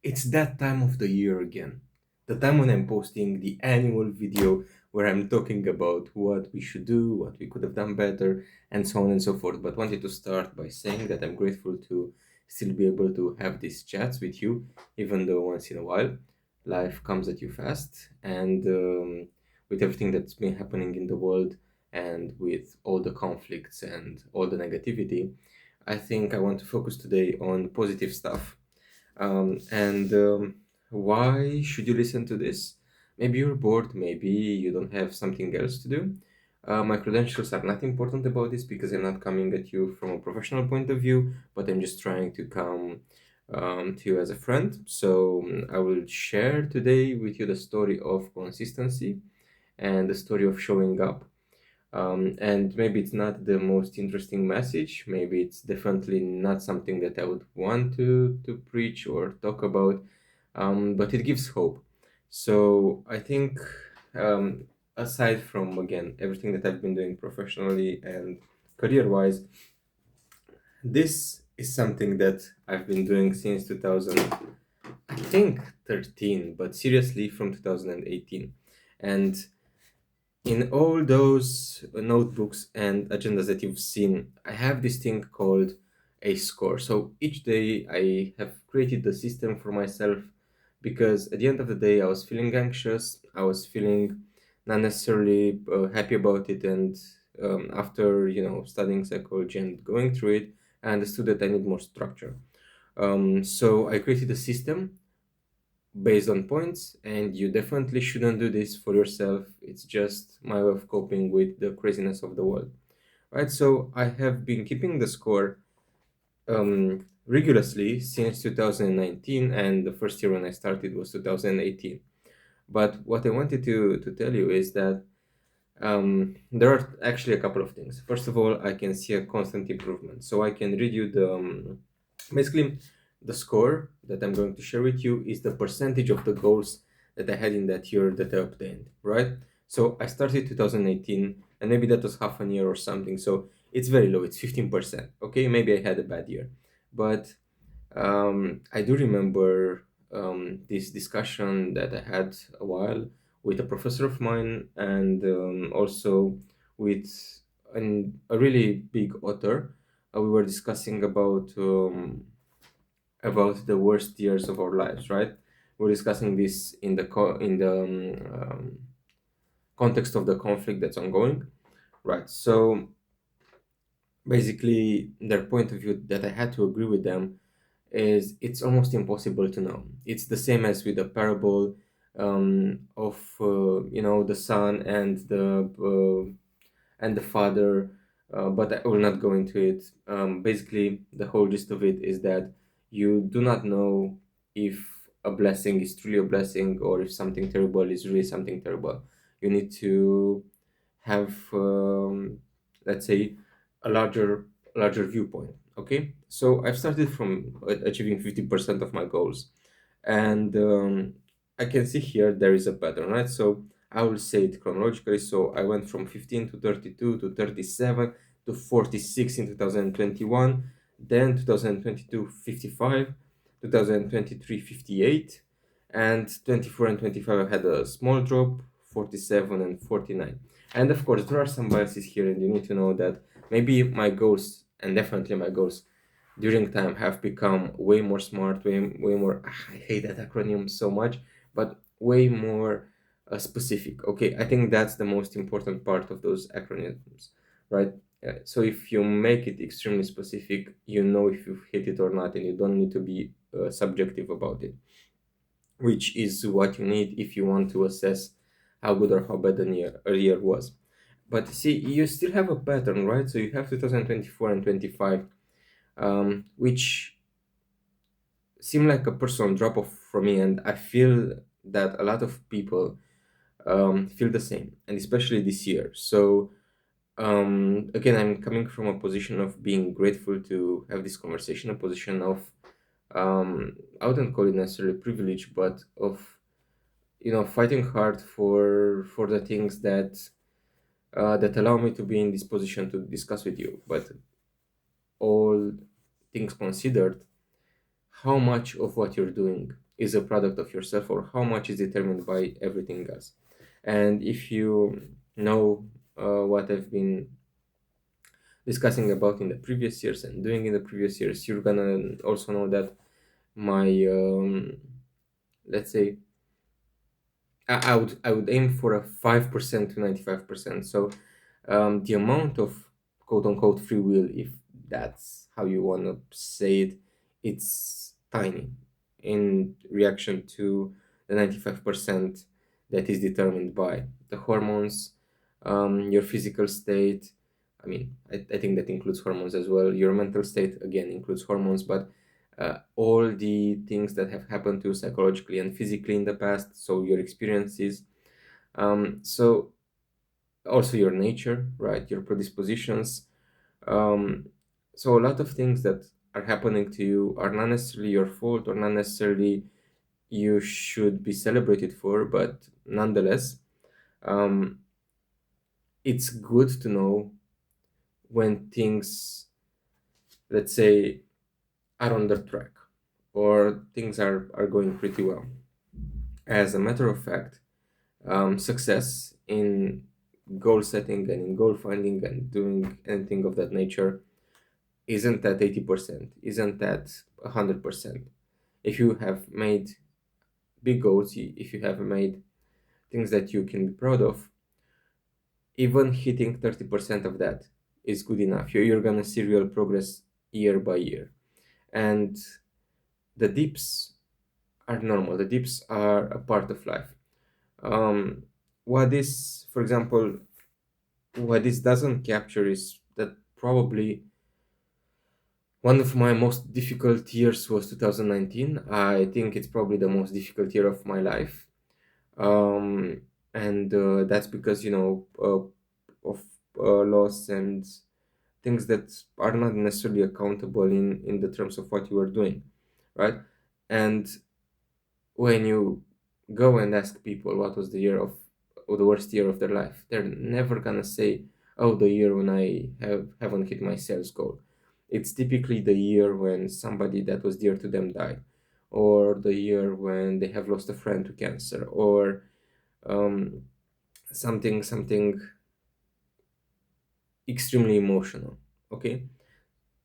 It's that time of the year again. The time when I'm posting the annual video where I'm talking about what we should do, what we could have done better, and so on and so forth. But wanted to start by saying that I'm grateful to still be able to have these chats with you, even though once in a while life comes at you fast. And with everything that's been happening in the world and with all the conflicts and all the negativity, I think I want to focus today on positive stuff. And why should you listen to this? Maybe you're bored, maybe you don't have something else to do. My credentials are not important about this because I'm not coming at you from a professional point of view, but I'm just trying to come to you as a friend. So I will share today with you the story of consistency and the story of showing up. And maybe it's not the most interesting message. Maybe it's definitely not something that I would want to preach or talk about, but it gives hope. So I think, aside from again everything that I've been doing professionally and career-wise, this is something that I've been doing since 2000, I think 13, but seriously from 2018. And in all those notebooks and agendas that you've seen, I have this thing called a score. So each day I have created the system for myself because at the end of the day, I was feeling anxious. I was feeling not necessarily happy about it. And after, studying psychology and going through it, I understood that I need more structure. So I created a system based on points, and you definitely shouldn't do this for yourself. It's just my way of coping with the craziness of the world, right? So I have been keeping the score rigorously since 2019, and the first year when I started was 2018. But what I wanted to tell you is that there are actually a couple of things. First of all, I can see a constant improvement. So I can read you the basically the score that I'm going to share with you is the percentage of the goals that I had in that year that I obtained, right? So I started 2018, and maybe that was half a year or something. So it's very low. It's 15%. Okay, maybe I had a bad year, but I do remember this discussion that I had a while with a professor of mine, and also with a really big author. We were discussing about the worst years of our lives, right? We're discussing this in the context of the conflict that's ongoing, right? So basically, their point of view that I had to agree with them is it's almost impossible to know. It's the same as with the parable of the son and the father, but I will not go into it. Basically, the whole gist of it is that you do not know if a blessing is truly a blessing or if something terrible is really something terrible. You need to have, let's say, a larger viewpoint. Okay, so I've started from achieving 50% of my goals, and I can see here there is a pattern, right? So I will say it chronologically. So I went from 15 to 32 to 37 to 46 in 2021, then 2022 55, 2023 58, and 24 and 25 I had a small drop, 47 and 49. And of course, there are some biases here, and you need to know that maybe my goals, and definitely my goals during time, have become way more smart, way more. I hate that acronym so much, but way more specific. Okay, I think that's the most important part of those acronyms, right? So if you make it extremely specific, you know if you've hit it or not, and you don't need to be subjective about it, which is what you need if you want to assess how good or how bad a year was. But see, you still have a pattern, right? So you have 2024 and 25, which seem like a personal drop off for me, and I feel that a lot of people feel the same, and especially this year. So again, I'm coming from a position of being grateful to have this conversation, a position of I wouldn't call it necessarily privilege, but of fighting hard for the things that allow me to be in this position to discuss with you. But all things considered, how much of what you're doing is a product of yourself, or how much is determined by everything else. And if you know what I've been discussing about in the previous years and doing in the previous years, you're gonna also know that my let's say I would aim for a 5% to 95%. So the amount of quote unquote free will, if that's how you want to say it, it's tiny in reaction to the 95% that is determined by the hormones, your physical state. I mean, I think that includes hormones as well. Your mental state, again, includes hormones, but all the things that have happened to you psychologically and physically in the past, so your experiences, so also your nature, right, your predispositions, um, so a lot of things that are happening to you are not necessarily your fault, or not necessarily you should be celebrated for, but nonetheless, um, it's good to know when things, let's say, are on the track, or things are going pretty well. As a matter of fact, success in goal setting and in goal finding and doing anything of that nature isn't at 80%, isn't at 100%. If you have made big goals, if you have made things that you can be proud of, even hitting 30% of that is good enough. You're gonna see real progress year by year. And the dips are normal, the dips are a part of life. Um, what this, for example, what this doesn't capture is that probably one of my most difficult years was 2019. I think it's probably the most difficult year of my life. And that's because, of loss and things that are not necessarily accountable in the terms of what you are doing, right? And when you go and ask people what was the year of, or the worst year of their life, they're never gonna say, "Oh, the year when I haven't hit my sales goal." It's typically the year when somebody that was dear to them died, or the year when they have lost a friend to cancer, or um, something extremely emotional. Okay,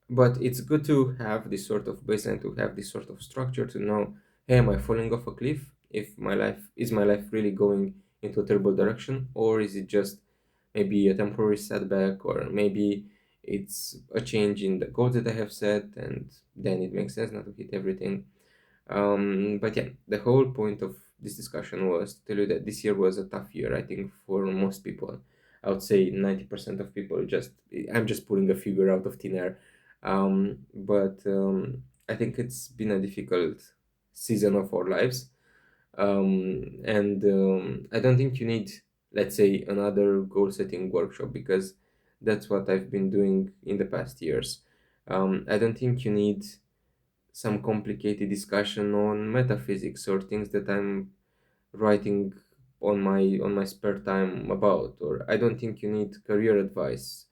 but it's good to have this sort of baseline, to have this sort of structure, to know, hey, am I falling off a cliff? If my life really going into a terrible direction, or is it just maybe a temporary setback, or maybe it's a change in the goals that I have set, and then it makes sense not to hit everything. But yeah, the whole point of this discussion was to tell you that this year was a tough year, I think, for most people. I would say 90% of people, just I'm just pulling a figure out of thin air. But I think it's been a difficult season of our lives. And I don't think you need, let's say, another goal setting workshop, because that's what I've been doing in the past years. I don't think you need some complicated discussion on metaphysics, or things that I'm writing on my spare time about, or I don't think you need career advice.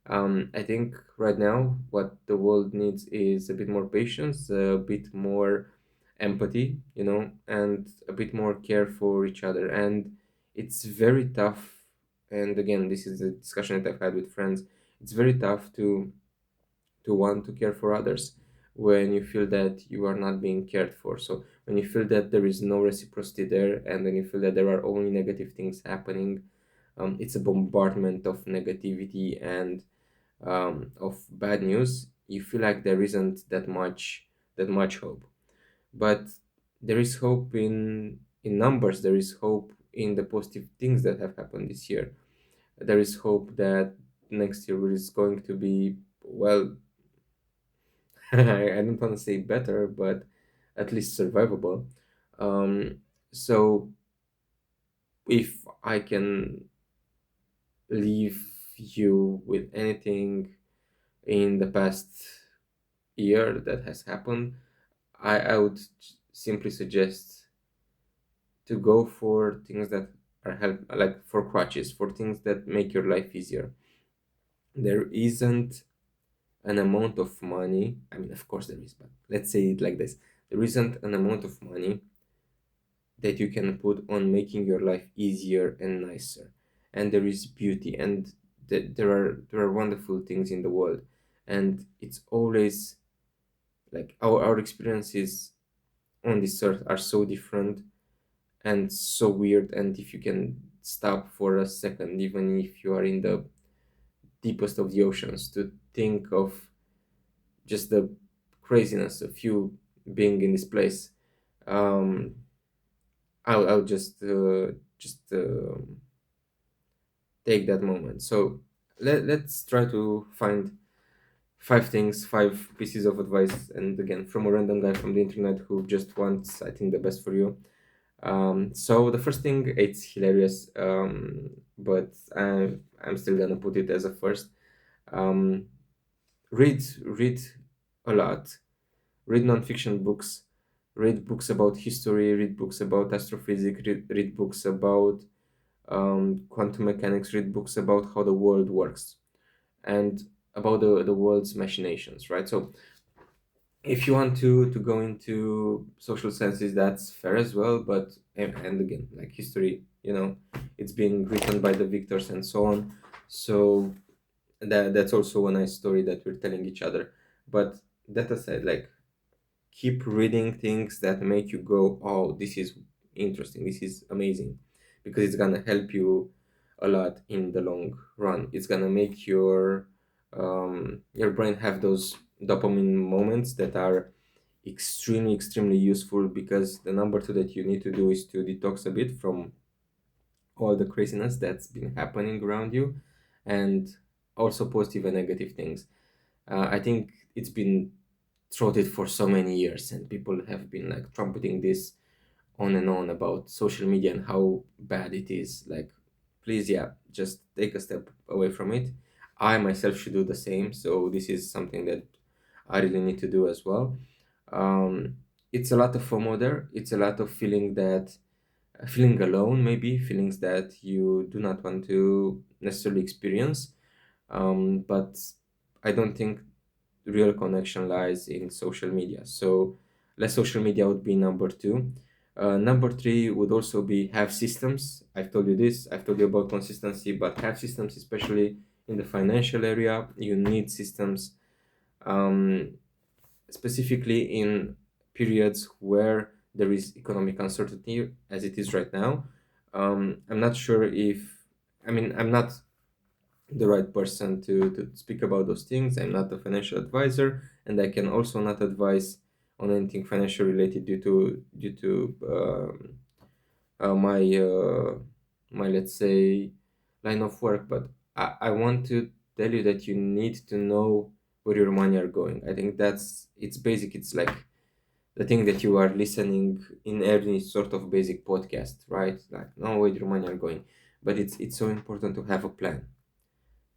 I think right now what the world needs is a bit more patience, a bit more empathy, and a bit more care for each other. And it's very tough. And again, this is a discussion that I've had with friends. It's very tough to want to care for others when you feel that you are not being cared for. So when you feel that there is no reciprocity there, and then you feel that there are only negative things happening, it's a bombardment of negativity and of bad news. You feel like there isn't that much hope. But there is hope in numbers. There is hope in the positive things that have happened this year. There is hope that next year is going to be, well, I don't want to say better, but at least survivable. So if I can leave you with anything in the past year that has happened, I would simply suggest to go for things that are help, like for crutches, for things that make your life easier. There isn't an amount of money. I mean, of course there is, but let's say it like this: there isn't an amount of money that you can put on making your life easier and nicer. And there is beauty, and there are wonderful things in the world, and it's always like our experiences on this earth are so different and so weird. And if you can stop for a second, even if you are in the deepest of the oceans, to think of just the craziness of you being in this place, um, I'll just take that moment. So let's try to find five things, five pieces of advice, and again from a random guy from the internet who just wants, I think, the best for you. So the first thing, it's hilarious, but I'm still gonna put it as a first. Um, read a lot. Read nonfiction books. Read books about history. Read books about astrophysics. Read books about quantum mechanics. Read books about how the world works and about the world's machinations. Right. So if you want to go into social sciences, that's fair as well. But and again, like history, it's being written by the victors and so on. So that's also a nice story that we're telling each other. But that aside, like, keep reading things that make you go, oh, this is interesting, this is amazing, because it's gonna help you a lot in the long run. It's gonna make your brain have those dopamine moments that are extremely useful, because the number two that you need to do is to detox a bit from all the craziness that's been happening around you, and also positive and negative things. I think it's been trotted for so many years, and people have been like trumpeting this on and on about social media and how bad it is. Like, please, yeah, just take a step away from it. I myself should do the same. So this is something that I really need to do as well. Um, it's a lot of FOMO there. It's a lot of feeling alone, maybe feelings that you do not want to necessarily experience. But I don't think real connection lies in social media. So less social media would be number two. Number three would also be have systems. I've told you this, I've told you about consistency, but have systems, especially in the financial area. You need systems, um, specifically in periods where there is economic uncertainty, as it is right now. I'm not sure if, I mean, I'm not the right person to speak about those things. I'm not a financial advisor, and I can also not advise on anything financial related due to my let's say line of work. But I want to tell you that you need to know where your money are going. I think it's basic. It's like the thing that you are listening in every sort of basic podcast, right? Like, know where your money are going. But it's so important to have a plan,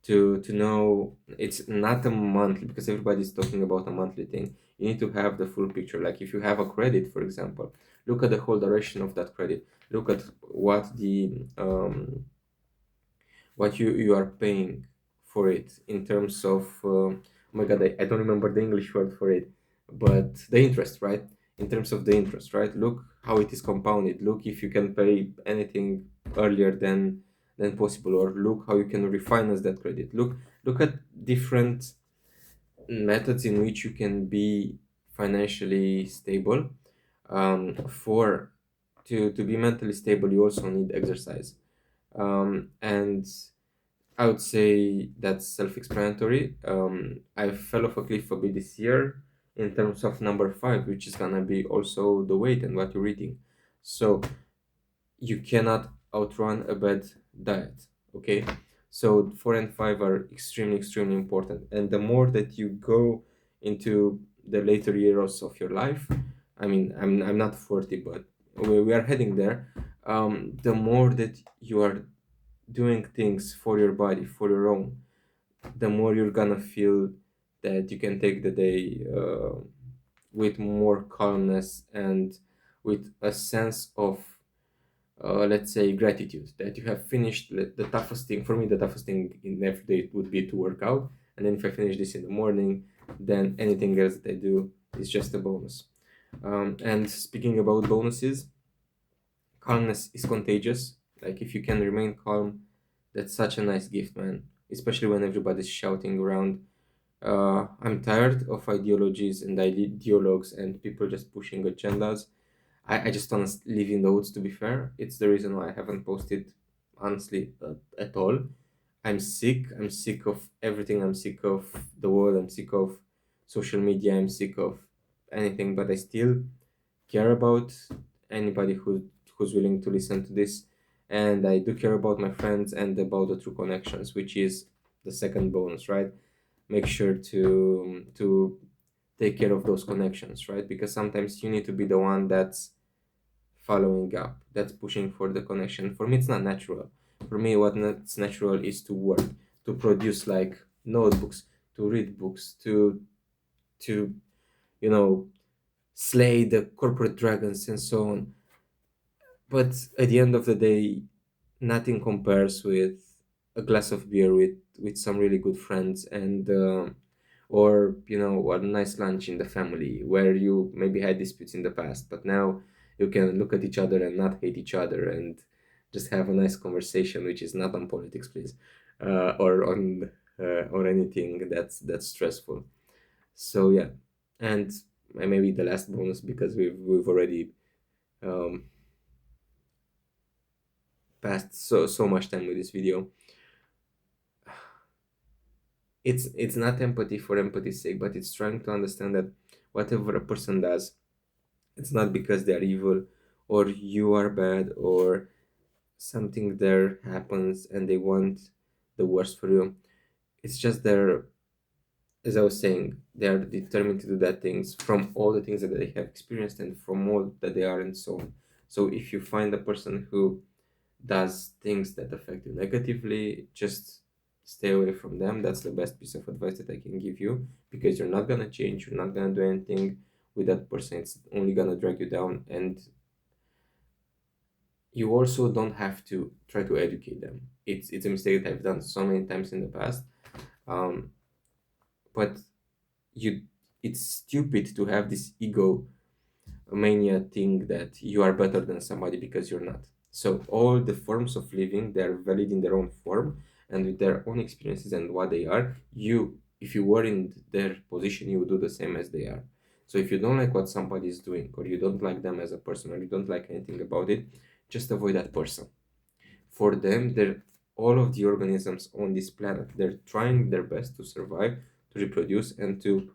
to know it's not a monthly, because everybody's talking about a monthly thing. You need to have the full picture. Like, if you have a credit, for example, look at the whole duration of that credit. Look at what you are paying for it in terms of oh my god, I don't remember the English word for it, but the interest, right? In terms of the interest, right? Look how it is compounded. Look if you can pay anything earlier than possible, or look how you can refinance that credit. Look at different methods in which you can be financially stable. For to be mentally stable, you also need exercise. And I would say that's self-explanatory. I fell off a cliff a bit this year in terms of number five, which is gonna be also the weight and what you're eating. So you cannot outrun a bad diet. Okay, so four and five are extremely important, and the more that you go into the later years of your life, I mean, I'm not 40, but we are heading there. The more that you are doing things for your body, for your own, the more you're gonna feel that you can take the day with more calmness and with a sense of, let's say, gratitude that you have finished the toughest thing. For me, the toughest thing in every day would be to work out, and then if I finish this in the morning, then anything else that I do is just a bonus. And speaking about bonuses, calmness is contagious. Like if you can remain calm, that's such a nice gift, man. Especially when everybody's shouting around. I'm tired of ideologies and ideologues and people just pushing agendas. I just want to live in the woods, to be fair. It's the reason why I haven't posted, honestly, at all. I'm sick. I'm sick of everything. I'm sick of the world. I'm sick of social media. I'm sick of anything, but I still care about anybody who's willing to listen to this. And I do care about my friends and about the true connections, which is the second bonus, right? Make sure to take care of those connections, right? Because sometimes you need to be the one that's following up, that's pushing for the connection. For me, it's not natural. For me, what's natural is to work, to produce like notebooks, to read books, to you know slay the corporate dragons and so on. But at the end of the day, nothing compares with a glass of beer with some really good friends and or a nice lunch in the family where you maybe had disputes in the past, but now you can look at each other and not hate each other and just have a nice conversation, which is not on politics, please, or anything that's stressful. So yeah, and maybe the last bonus, because we've already um, passed so much time with this video. It's not empathy for empathy's sake, but it's trying to understand that whatever a person does, it's not because they're evil or you are bad or something there happens and they want the worst for you. It's just they're, as I was saying, they are determined to do that things from all the things that they have experienced and from all that they are and so on. So if you find a person who does things that affect you negatively, just stay away from them. That's the best piece of advice that I can give you, because you're not gonna change, you're not gonna do anything with that person. It's only gonna drag you down, and you also don't have to try to educate them. It's a mistake that I've done so many times in the past. Um, but you, it's stupid to have this ego mania thing that you are better than somebody, because you're not. So all the forms of living, they're valid in their own form and with their own experiences and what they are. You, if you were in their position, you would do the same as they are. So if you don't like what somebody is doing, or you don't like them as a person, or you don't like anything about it, just avoid that person. For them, they're all of the organisms on this planet. They're trying their best to survive, to reproduce, and to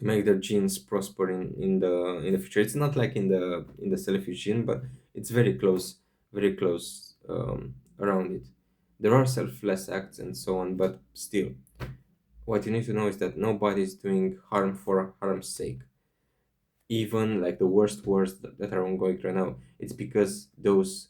make their genes prosper in the future. It's not like in the selfish gene, but it's very close around it. There are selfless acts and so on, but still, what you need to know is that nobody is doing harm for harm's sake. Even like the worst wars that are ongoing right now, it's because those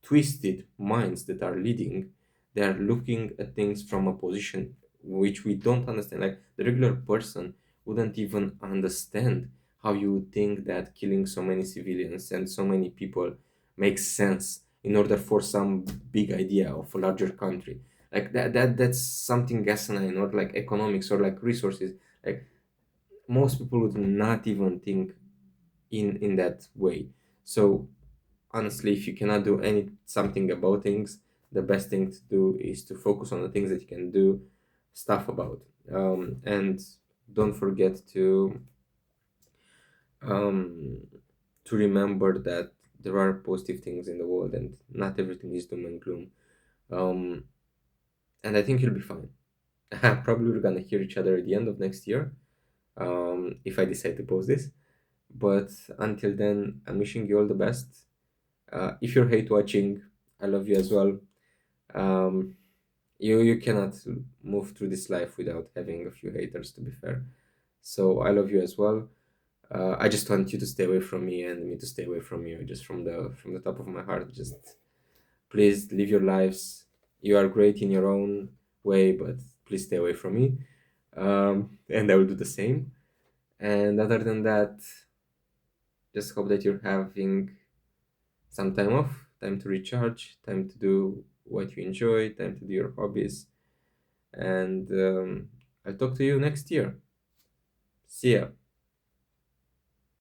twisted minds that are leading, they are looking at things from a position which we don't understand. Like the regular person wouldn't even understand how you would think that killing so many civilians and so many people makes sense in order for some big idea of a larger country. Like that's something asinine, or like economics, or like resources. Like most people would not even think in that way. So honestly, if you cannot do any something about things, the best thing to do is to focus on the things that you can do stuff about. And don't forget um, to remember that there are positive things in the world and not everything is doom and gloom. um, and I think you'll be fine. Probably we're gonna hear each other at the end of next year, if I decide to post this. But until then, I'm wishing you all the best. If you're hate watching, I love you as well. um, you cannot move through this life without having a few haters, to be fair. So I love you as well. I just want you to stay away from me and me to stay away from you, just from the top of my heart. Just please live your lives. You are great in your own way, but please stay away from me. And I will do the same. And other than that, just hope that you're having some time off, time to recharge, time to do what you enjoy, time to do your hobbies. And I'll talk to you next year. See ya.